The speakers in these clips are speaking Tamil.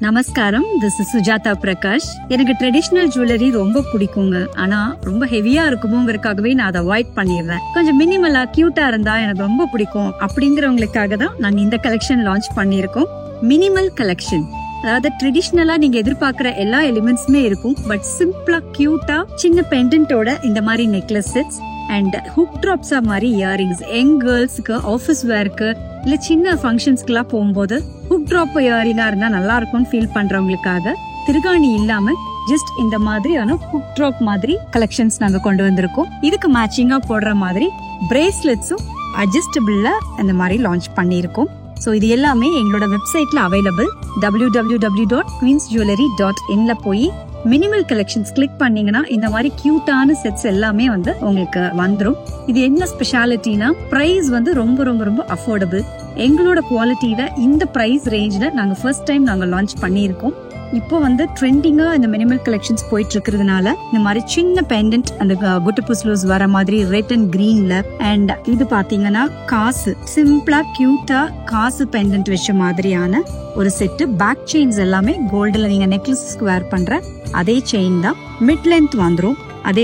நமஸ்காரம், திஸ் இஸ் சுஜாதா பிரகாஷ். எனக்கு ட்ரெடிஷ்னல் ஜுவல்லரி ரொம்ப பிடிக்குங்க. ஆனா ரொம்ப ஹெவியா இருக்குமோங்கிறதுக்காகவே நான் அதை அவாய்ட் பண்ணிடுறேன். கொஞ்சம் மினிமலா கியூட்டா இருந்தா எனக்கு ரொம்ப பிடிக்கும் அப்படிங்கிறவங்களுக்காக தான் நான் இந்த கலெக்ஷன் லான்ச் பண்ணியிருக்கோம். மினிமல் கலெக்ஷன், அதாவது ட்ரெடிஷ்னலா நீங்க எதிர்பார்க்கிற எல்லா எலிமெண்ட்ஸுமே இருக்கும். பட் சிம்பிளா கியூட்டா சின்ன பெண்டன்ட்டோட இந்த மாதிரி நெக்லஸ் செட்ஸ் அண்ட் ஹுக் ட்ராப்ஸா மாதிரி இயரிங்ஸ், யங் கேர்ள்ஸ்க்கு, ஆஃபீஸ் வேர்க்கு, இல்ல சின்ன ஃபங்க்ஷன்ஸ்க்கு எல்லாம் போகும்போது ஹுக் ட்ராப் இயரிங்கா இருந்தா நல்லா இருக்கும்னு ஃபீல் பண்றவங்களுக்காக திருகாணி இல்லாம ஜஸ்ட் இந்த மாதிரியான ஹுக் ட்ராப் மாதிரி கலெக்ஷன்ஸ் நாங்க கொண்டு வந்திருக்கோம். இதுக்கு மேட்சிங்கா போடுற மாதிரி பிரேஸ்லெட்ஸும் அட்ஜஸ்டபிள்ல இந்த மாதிரி லான்ச் பண்ணியிருக்கோம். ஸோ இது எல்லாமே எங்களோட வெப்சைட்ல அவைலபிள். www.queensjewellery.in போய் மினிமல் கலெக்ஷன்ஸ் கிளிக் பண்ணீங்கன்னா இந்த மாதிரி கியூட்டான செட்ஸ் எல்லாமே உங்களுக்கு வந்துரும். இது என்ன ஸ்பெஷாலிட்டினா பிரைஸ் ரொம்ப ரொம்ப ரொம்ப அஃபோர்டபுள். எங்களோட குவாலிட்டியில இந்த பிரைஸ் ரேஞ்ச்ல நாங்க ஃபர்ஸ்ட் டைம் நாங்க லான்ச் பண்ணியிருக்கோம். இப்போ ட்ரெண்டிங்கா இந்த மினிமல் கலெக்ஷன்ஸ் போயிட்டு இருக்கிறதுனால இந்த மாதிரி சின்ன பெண்டன்ட், அந்த குட்டுபுஸ்லூஸ் வர மாதிரி ரெட் அண்ட் கிரீன்ல, அண்ட் இது பாத்தீங்கன்னா காசு சிம்பிளா கியூட்டா காசு பெண்டன்ட் வச்ச மாதிரியான ஒரு செட்டு. பேக் செயின்ஸ் எல்லாமே கோல்டுல நீங்க நெக்லஸ்க்கு வேர் பண்ற அதே செயின் தான். மிட் லென்த் வந்துரும். அதே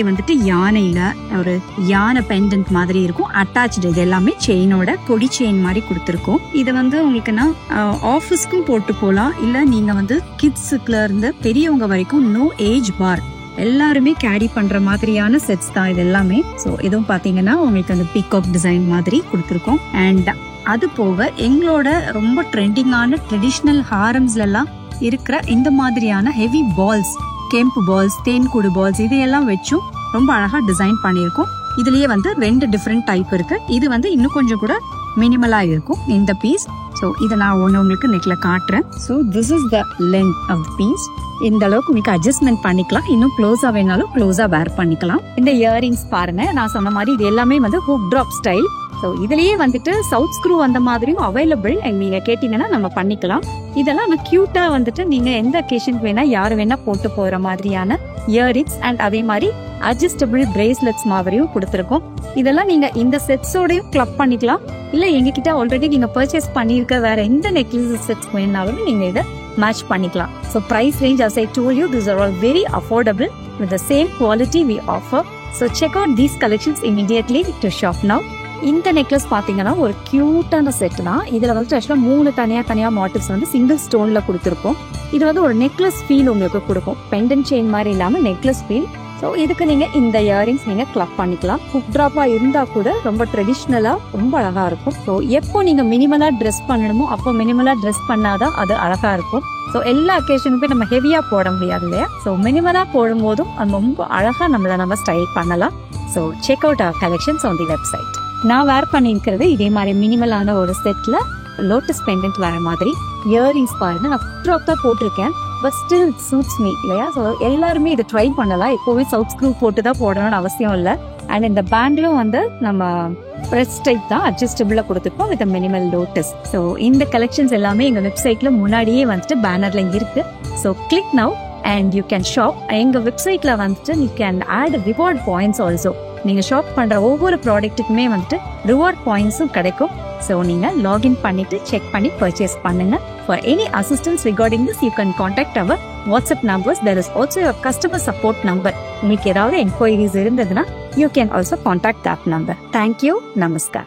யானையில ஒரு யானை பெண்டன்ட் மாதிரி இருக்கும் அட்டாச்சு. இது எல்லாமே செயினோட கொடி செயின் மாதிரி கொடுத்துருக்கோம். இதை உங்களுக்குன்னா ஆபீஸ்க்கும் போட்டு போலாம். இல்ல நீங்க கிட்ஸுக்குல இருந்து பெரியவங்க வரைக்கும் நோ ஏஜ் பார் எல்லாருமே கேரி பண்ற மாதிரியான செட்ஸ் தான் இது எல்லாமே. ஸோ இதுவும் பாத்தீங்கன்னா உங்களுக்கு அந்த பீகாக் டிசைன் மாதிரி கொடுத்துருக்கோம். அண்ட் அது போக எங்களோட ரொம்ப ட்ரெண்டிங்கான ட்ரெடிஷ்னல் ஹாரம்ஸ்ல எல்லாம் இருக்கிற இந்த மாதிரியான ஹெவி பால்ஸ், கெம்பு பால்ஸ், தேன்கூடு பால்ஸ், இதையெல்லாம் வச்சும் ரொம்ப அழகா டிசைன் பண்ணியிருக்கோம். இதுலயே 2 டிஃப்ரெண்ட் டைப் இருக்கு. இது இன்னும் கொஞ்சம் கூட மினிமலா இருக்கும் இந்த பீஸ். ஸோ இதை நான் உங்களுக்கு நெக்ல காட்டுறேன். So this is the length of the piece. இந்த அளவுக்கு உங்களுக்கு அட்ஜஸ்ட்மெண்ட் பண்ணிக்கலாம். இன்னும் க்ளோஸா வேணாலும் க்ளோஸா வேர் பண்ணிக்கலாம். இந்த இயரிங்ஸ் பாருங்க, நான் சொன்ன மாதிரி இது எல்லாமே ஹுக் ட்ராப் ஸ்டைல். ஸோ இதுலயே சவுத் ஸ்க்ரூ அந்த மாதிரியும் அவைலபிள். நீங்க கேட்டீங்கன்னா நம்ம பண்ணிக்கலாம். இதெல்லாம் கியூட்டா நீங்க எந்த அக்கேஷனுக்கு வேணா யாரு வேணா போட்டு போற மாதிரியான இயரிங்ஸ் அண்ட் அதே மாதிரி அட்ஜஸ்டபிள் பிரேஸ்லெட்ஸ் மாதிரியும் கொடுத்துருக்கோம். இதெல்லாம் நீங்க இந்த செட்ஸோடயும் கிளப் பண்ணிக்கலாம். இல்ல எங்ககிட்ட ஆல்ரெடி நீங்க பர்ச்சேஸ் பண்ணிருக்க வேற எந்த நெக்லஸ் செட்ஸ் வேணாலும் நீங்க இதை மேட்ச் பண்ணிக்கலாம். So price range, as I told you, these are all very affordable with the same quality we offer. So check out these collections immediately to shop now. இந்த நெக்லஸ் பாத்தீங்கன்னா ஒரு கியூட்டான செட் தான். இதுல ஆக்சுவலா 3 தனியா மாட்டிவ்ஸ் சிங்கிள் ஸ்டோன்ல கொடுத்துருக்கோம். இது ஒரு நெக்லஸ் ஃபீல் உங்களுக்கு கொடுக்கும். பெண்டன்ட் செயின் மாதிரி இல்லாம நெக்லஸ் ஃபீல். ஸோ இதுக்கு நீங்க இந்த இயரிங்ஸ் நீங்க கிளப் பண்ணிக்கலாம். ஹுக் ட்ராப்பா இருந்தா கூட ரொம்ப ட்ரெடிஷ்னலா ரொம்ப அழகா இருக்கும். ஸோ எப்போ நீங்க மினிமலா ட்ரெஸ் பண்ணணுமோ அப்போ மினிமலா ட்ரெஸ் பண்ணாதான் அது அழகா இருக்கும். ஸோ எல்லா அக்கேஷனுக்கும் நம்ம ஹெவியா போட முடியாது இல்லையா? ஸோ மினிமலா போடும் போதும் அது ரொம்ப அழகா நம்ம ஸ்டைல் பண்ணலாம். So check out our collections on the website. நான் வேர் பண்ணிருக்கிறது இதே மாதிரி மினிமலான ஒரு செட்ல லோட்டஸ் பெண்டன்ட் வர மாதிரி இயரிங்ஸ் பாருங்க. நான் ஹுக் ட்ராப் தான் போட்டிருக்கேன். பட் ஸ்டில் சூட்ஸ் மீ இல்லையா? ஸோ எல்லாருமே இதை ட்ரை பண்ணலாம். எப்போவே சவுத் ஸ்க்ரூ போட்டு தான் போடணும்னு அவசியம் இல்லை. அண்ட் இந்த பேண்ட்லும் நம்ம பிரஸ் டைப் தான் அட்ஜஸ்டபிளா கொடுத்துருக்கோம் வித் மினிமல் லோட்டஸ். ஸோ இந்த கலெக்ஷன்ஸ் எல்லாமே எங்க வெப்சைட்ல முன்னாடியே பேனர்ல இருக்கு. So click now and you can shop. எங்க வெப்சைட்ல you can add reward points also. நீங்க ஷாப் பண்ற ஒவ்வொரு ப்ராடக்ட்டுக்குமே ரிவார்ட் பாயிண்ட்ஸும் கிடைக்கும். ஸோ நீங்க லாகின் பண்ணிட்டு செக் பண்ணி பர்ச்சேஸ் பண்ணுங்க. For any assistance regarding this, you can contact our WhatsApp numbers. There is also a customer support number. உங்களுக்கு ஏதாவது enquiries இருந்ததுன்னா you can also contact that number. Thank you. Namaskar.